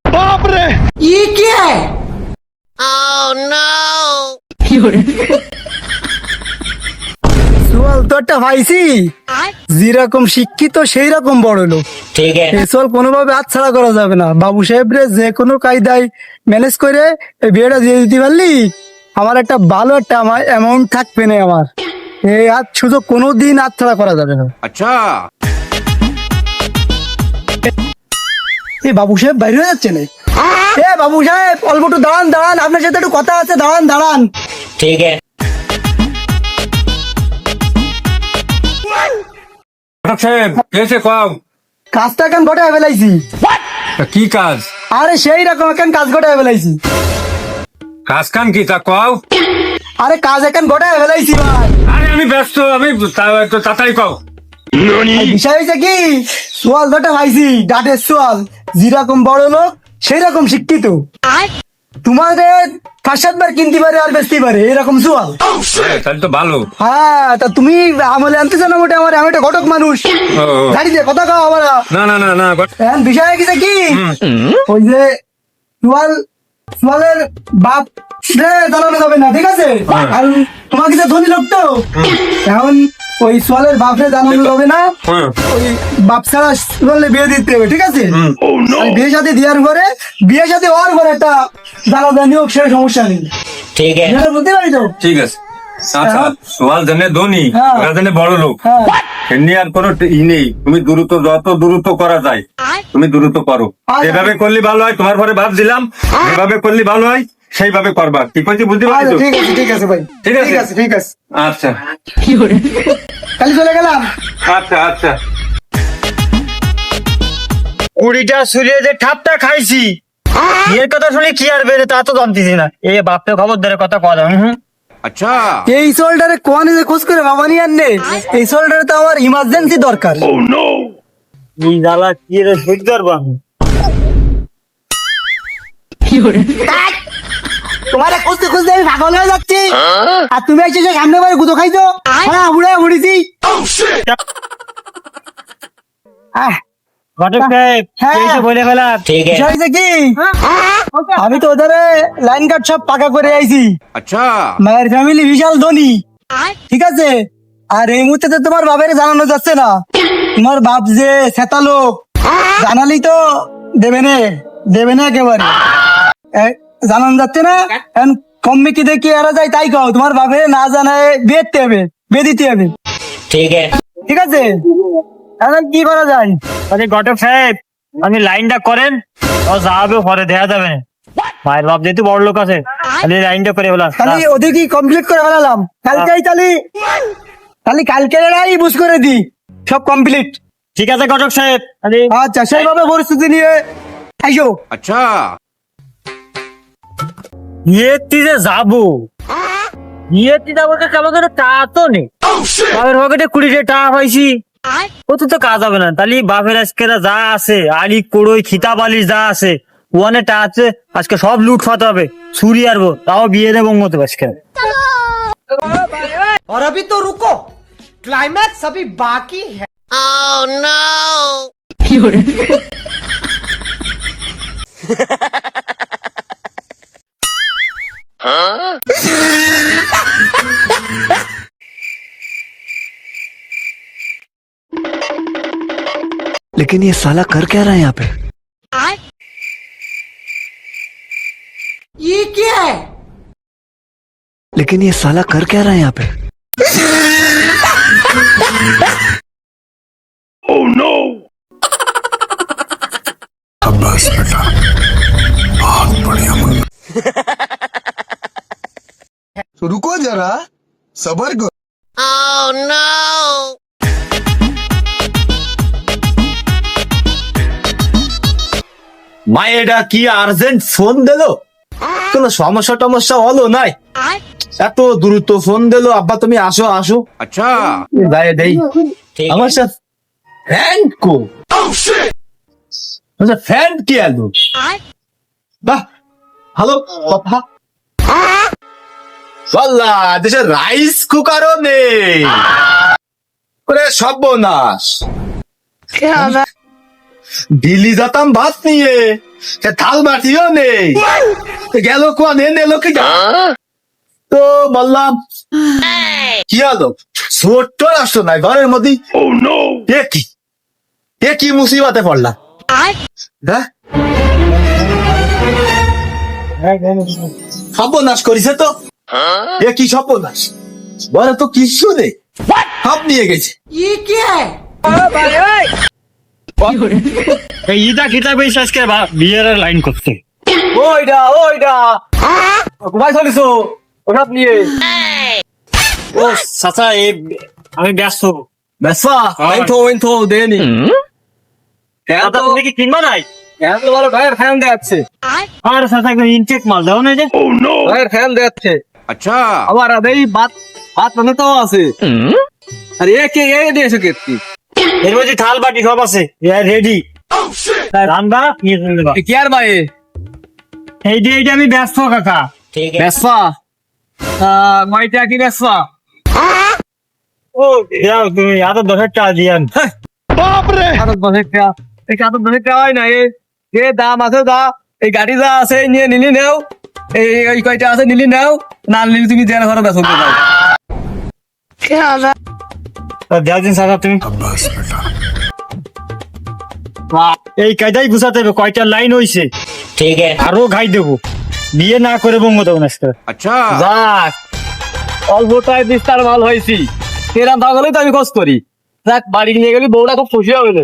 बाप रे, ये क्या है? সোয়াল তো একটা পাইছি, যেরকম শিক্ষিত সেই রকম বড় লোক। ठीक है। এই সোয়াল কোনোভাবে হাতছাড়া করা যাবে না। বাবু সাহেব রে যে কোনো কায়দায় ম্যানেজ করে এই বিয়েটা দিয়ে দিতে পারলি আমার একটা ভালো একটা অ্যামাউন্ট থাকবে না। আমার এই হাত সুযোগ কোনোদিন হাতছাড়া করা যাবে না। अच्छा, এই বাবু সাহেব বাইরে হয়ে যাচ্ছে না। এ বাবু সাহেব অল্প একটু দাঁড়ান দাঁড়ান, আপনার সাথে একটু কথা আছে, দাঁড়ান দাঁড়ান। ठीक है। সাহেব এসে কও কাজটা এখন ঘটায় ফেলাইছি। কি কাজ? আরে সেই রকম এখন কাজ ঘটায় ফেলাইছি। কাজ কাম কি তা কও? আরে কাজ এখন ঘটায় ফেলাইছি ভাই। আরে আমি ব্যস্ত, আমি একটু তাড়াতাড়ি কও। আর বিষয় হয়েছে কি, সোয়াল ধরতে পাইছি, ডাটের সোয়াল, যেরকম বড় লোক সেই রকম শিক্ষিত। তোমাদের 5-7 বার কিনতে পারে আর বেচতে পারে এরকম সোয়াল। তাহলে তো ভালো। হ্যাঁ, তা তুমি আমলে আনতেছো না মোটে আমার, আমি একটা ঘটক মানুষ, ও, গাড়ি দিয়ে কথা কও আমার। না না না না এখন বিষয় হয়ে গেছে কি, ওই যে সোয়ালের বাপ রে জানানো যাবে না, ঠিক আছে? আর তোমার কাছে ধনী লোক তো, এখন ওই সোয়ালের বাপরে জানানো যাবে না। হ্যাঁ। ওই বাপ ছাড়া সোয়ালে বিয়ে দিতে হবে, ঠিক আছে? আর বিয়ে সাথে দেওয়ার পরে, বিয়ে সাথে হওয়ার পরে একটা জানা জানি হোক, সে সমস্যা নেই। ठीक है। যেটা বুঝতে পারি তো। ঠিক আছে। আচ্ছা, সোয়াল জানে ধনী, হ্যাঁ। ওরা জানে বড় লোক, হ্যাঁ, এমনি আর কোনো ই নেই। তুমি দ্রুত, যত দ্রুত করা যায় তুমি দ্রুত করো। আচ্ছা। যেভাবে করলে ভালো হয়, তোমার পরে ভাব দিলাম, যেভাবে করলে ভালো হয় সেইভাবে করবা। কি কইছি বুঝতে পারছো? আচ্ছা, ঠিক আছে ঠিক আছে ভাই, ঠিক আছে? ঠিক আছে ঠিক আছে, আচ্ছা কালি চলে গেলাম। আচ্ছা আচ্ছা। 20টা শুলিয়ে যে ঠাপটা খাইছি, এর কথা শুনে কি আর বেড়ে তা তো জানতেছি না। এই বাপকে খবর ধরে কথা কওয়া যাবে। अच्छा, এই সোল্ডারে কোয়ানে যে খোঁজ করে বাবা নিয়ে আনলে, এই সোল্ডারে তো আমার ইমার্জেন্সি দরকার। এই জ্বালা কি রে সহ্য করবো আমি? তোমার খুঁজতে খুঁজতে আমি পাগল হয়ে যাচ্ছি, আর তুমি এসে সে সামনে বারে গুঁতো খাইছো। হ্যাঁ, বুড়া বুড়িছি। ঘটক সাহেব, হ্যাঁ। এই তো বলে ফেলা। ठीक है। বিষয় হয়েছে কি, আমি তো ওদের লাইন কাট সব পাকা করে আইছি। अच्छा, মায়ের ফ্যামিলি বিশাল ধনী, ঠিক আছে? আর এই মুহূর্তে তো তোমার বাবার জানানো যাচ্ছে না। তোমার বাপ যে সেতা লোক, জানালি তো দেবে না একেবারে। জানানো যাচ্ছে না, এখন কমিটি দেখি এরা যায় তাই কও, তোমার বাপের না জানায় বিয়ে হবে, বিয়ে দিতে হবে, ठीक है। ঠিক আছে? এখন কি করা যায়? আরে ঘটক সাহেব, আপনি লাইনটা করেন, ও যাবে পরে দেখা যাবে। মায়ের বাপ যেহেতু বড় লোক আছে, খালি লাইনটা করে বলা। খালি ওদের কি কমপ্লিট করে ফেলালাম, কালকেই খালি কালকে বুঝ করে দি, সব কমপ্লিট। ঠিক আছে ঘটক সাহেব, আচ্ছা, সেইভাবে পরিস্থিতি নিয়ে আইসো। अच्छा, ইয়েতি যে যাবো, ইয়েতি যাবো তো কেমন করে টা তো নেই। বাপের পকেটে 20 টাকা পাইছি, ও তো কাজ হবে না। তাহলে বাপের আজকে যা আছে, আলি কোড়ই খিতা বালি যা আছে, ওয়ানে টা আছে, আজকে সব লুট ফাতে হবে, চুরি আরবো, তাও বিয়ে দেবো মতো আজকে। और अभी तो रुको, क्लाइमैक्स अभी बाकी है। Oh no! लेकिन ये साला कर क्या रहा है यहाँ पे? ये क्या है? लेकिन ये साला कर क्या रहा है यहाँ पे? oh no, बस बेटा, बहुत बढ़िया मुन्ना। तो रुको जरा, सबर करो। Oh no! মায়েরা কি আর্জেন্ট ফোন দিলো? কোনো সমস্যা টমস্যা হলো নাই? এত দ্রুত ফোন দিলো, আব্বা তুমি আসো আসো। अच्छा, যাই দেই ठीक আমার है। সাথে ফ্যান কো, আচ্ছা ফ্যান কি আলো? বাহ, ভালো কথা। বল্লা দেশের রাইস কুকারও নেই, করে সর্বনাশ। দিল্লি যেতাম ভাত নিয়ে, সে থাল বাটিও নেই, গেল কোন এলো কি তো বললাম কি হলো, ছোট্ট রাষ্ট্র নাই ঘরের মধ্যে, এ কি মুসিবতে পড়লাম। হ্যাঁ সর্বনাশ করেছে তো, এ কি সর্বনাশ, ঘরে তো কিছু নেই, সব নিয়ে গেছে। ये क्या है? এই ইটা কিটা বেশ আজকে বিয়ের লাইন করতে। ওইটা ভাই চলিস ওসব নিয়ে ও চাচা এই আমি ব্যস্ত। বেসা তো দেনি চাচা তুমি কি কিনবা নাই? তোমার ভাইয়ের ফ্যান দেখাচ্ছে, আর চাচা একদম ইনটেক মাল দাও না যে। ভাইয়ের ফ্যান দেখাচ্ছে अच्छा আবার এই ভাত মানে তো আছে। আর এ কে এ দিয়েছো কেটকি এর মধ্যে থাল বাটি সব আছে, রেডি রান্না নিয়ে চলে যাবা। কি আর ভাই এইটা আমি ব্যস্ত কাকা। ठीक है বেসা মাইটা কি বেসা ও যাও তুমি আরো 10 টাকা দিয়ান। बाप रे আরো বসে কা এই কাতো বসে কাওয়াই না এ দাম আছে দা, এই গাড়ি যা আছে নিয়ে নিলি নাও, এই কয়টা আছে নিলি নাও, না নিলি তুমি জেল ঘরে বেসো দাও। দেওয়া দিন চাচা তুমি। এই কায়দাই গুছাতে হবে, কয়টা লাইন হইছে ठीक है আরো ঘাই দেবো, বিয়ে না করে বঙ্গ দেবো না আজকে। अच्छा যাক অল্পটায় বিস্তার মাল হয়েছি, এরম থাকলেই তো আমি খোঁজ করি। যাক বাড়ি নিয়ে গেলি বউটা খুব খুশি হবে।